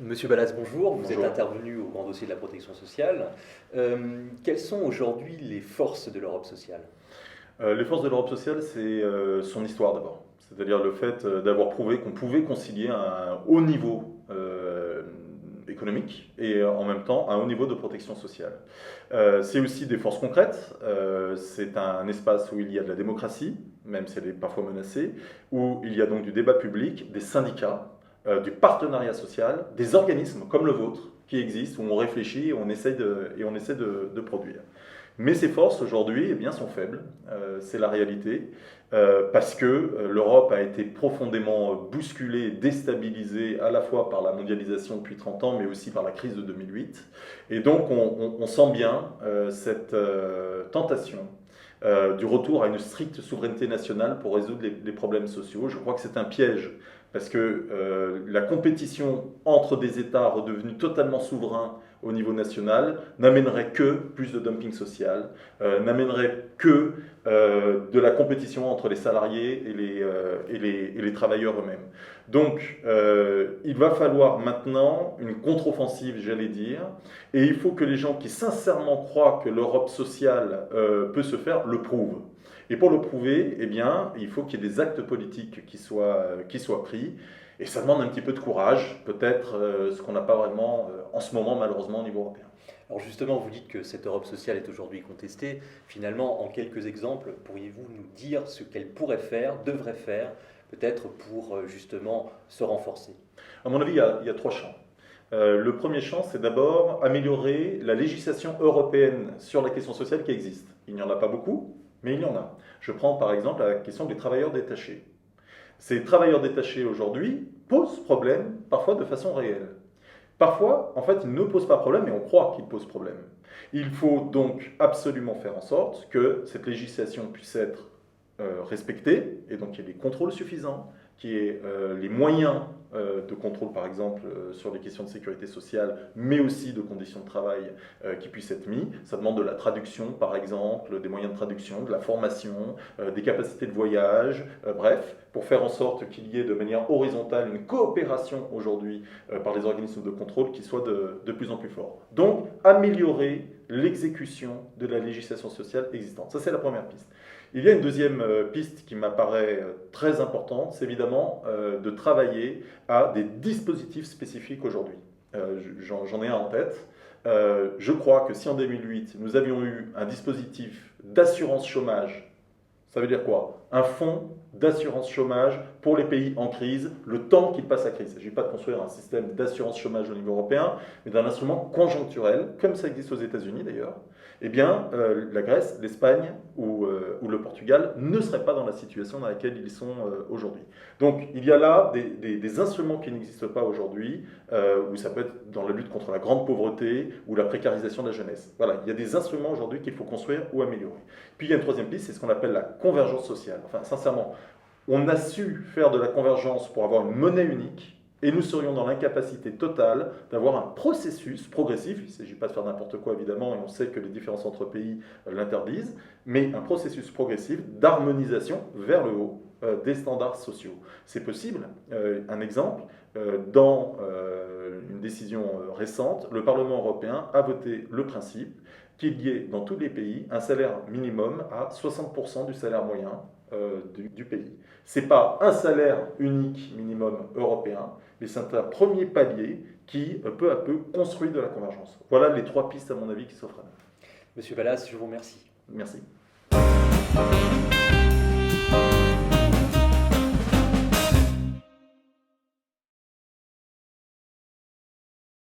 Monsieur Ballas, bonjour. Vous êtes Bonjour. intervenu au grand dossier de la protection sociale. Quelles sont aujourd'hui les forces de l'Europe sociale? Les forces de l'Europe sociale, c'est son histoire d'abord. C'est-à-dire le fait d'avoir prouvé qu'on pouvait concilier un haut niveau économique et en même temps un haut niveau de protection sociale. C'est aussi des forces concrètes. C'est un espace où il y a de la démocratie, même si elle est parfois menacée, où il y a donc du débat public, des syndicats, du partenariat social, des organismes comme le vôtre qui existent, où on réfléchit et on essaie de produire. Mais ces forces aujourd'hui sont faibles, c'est la réalité, parce que l'Europe a été profondément bousculée, déstabilisée à la fois par la mondialisation depuis 30 ans, mais aussi par la crise de 2008. Et donc on sent bien cette tentation du retour à une stricte souveraineté nationale pour résoudre les problèmes sociaux. Je crois que c'est un piège, parce que la compétition entre des États redevenus totalement souverains au niveau national n'amènerait que plus de dumping social, n'amènerait que de la compétition entre les salariés et les travailleurs eux-mêmes. Donc il va falloir maintenant une contre-offensive, j'allais dire, et il faut que les gens qui sincèrement croient que l'Europe sociale peut se faire le prouvent. Et pour le prouver, il faut qu'il y ait des actes politiques qui soient pris. Et ça demande un petit peu de courage, peut-être ce qu'on n'a pas vraiment en ce moment, malheureusement, au niveau européen. Alors justement, vous dites que cette Europe sociale est aujourd'hui contestée. Finalement, en quelques exemples, pourriez-vous nous dire ce qu'elle pourrait faire, devrait faire, peut-être pour justement se renforcer? À mon avis, il y a trois champs. Le premier champ, c'est d'abord améliorer la législation européenne sur la question sociale qui existe. Il n'y en a pas beaucoup, mais il y en a. Je prends par exemple la question des travailleurs détachés. Ces travailleurs détachés aujourd'hui posent problème, parfois de façon réelle. Parfois, en fait, ils ne posent pas problème, mais on croit qu'ils posent problème. Il faut donc absolument faire en sorte que cette législation puisse être respectée, et donc qu'il y ait des contrôles suffisants, qu'il y ait les moyens de contrôle, par exemple, sur les questions de sécurité sociale, mais aussi de conditions de travail qui puissent être mis. Ça demande de la traduction, par exemple, des moyens de traduction, de la formation, des capacités de voyage, bref, pour faire en sorte qu'il y ait de manière horizontale une coopération aujourd'hui par les organismes de contrôle qui soit de plus en plus fort. Donc, améliorer l'exécution de la législation sociale existante. Ça, c'est la première piste. Il y a une deuxième piste qui m'apparaît très importante, c'est évidemment de travailler à des dispositifs spécifiques aujourd'hui. J'en ai un en tête. Je crois que si en 2008, nous avions eu un dispositif d'assurance chômage, ça veut dire quoi? Un fonds d'assurance chômage pour les pays en crise, le temps qu'ils passent la crise. Il ne s'agit pas de construire un système d'assurance chômage au niveau européen, mais d'un instrument conjoncturel, comme ça existe aux États-Unis d'ailleurs. La Grèce, l'Espagne ou le Portugal ne seraient pas dans la situation dans laquelle ils sont aujourd'hui. Donc il y a là des instruments qui n'existent pas aujourd'hui, où ça peut être dans la lutte contre la grande pauvreté ou la précarisation de la jeunesse. Voilà, il y a des instruments aujourd'hui qu'il faut construire ou améliorer. Puis il y a une troisième piste, c'est ce qu'on appelle la convergence sociale. Enfin, sincèrement, on a su faire de la convergence pour avoir une monnaie unique, et nous serions dans l'incapacité totale d'avoir un processus progressif, il ne s'agit pas de faire n'importe quoi évidemment, et on sait que les différences entre pays l'interdisent, mais un processus progressif d'harmonisation vers le haut des standards sociaux. C'est possible. Un exemple, dans une décision récente, le Parlement européen a voté le principe qu'il y ait dans tous les pays un salaire minimum à 60% du salaire moyen du pays. Ce n'est pas un salaire unique minimum européen, mais c'est un premier palier qui, peu à peu, construit de la convergence. Voilà les trois pistes, à mon avis, qui s'offrent à nous. Monsieur Ballas, je vous remercie. Merci.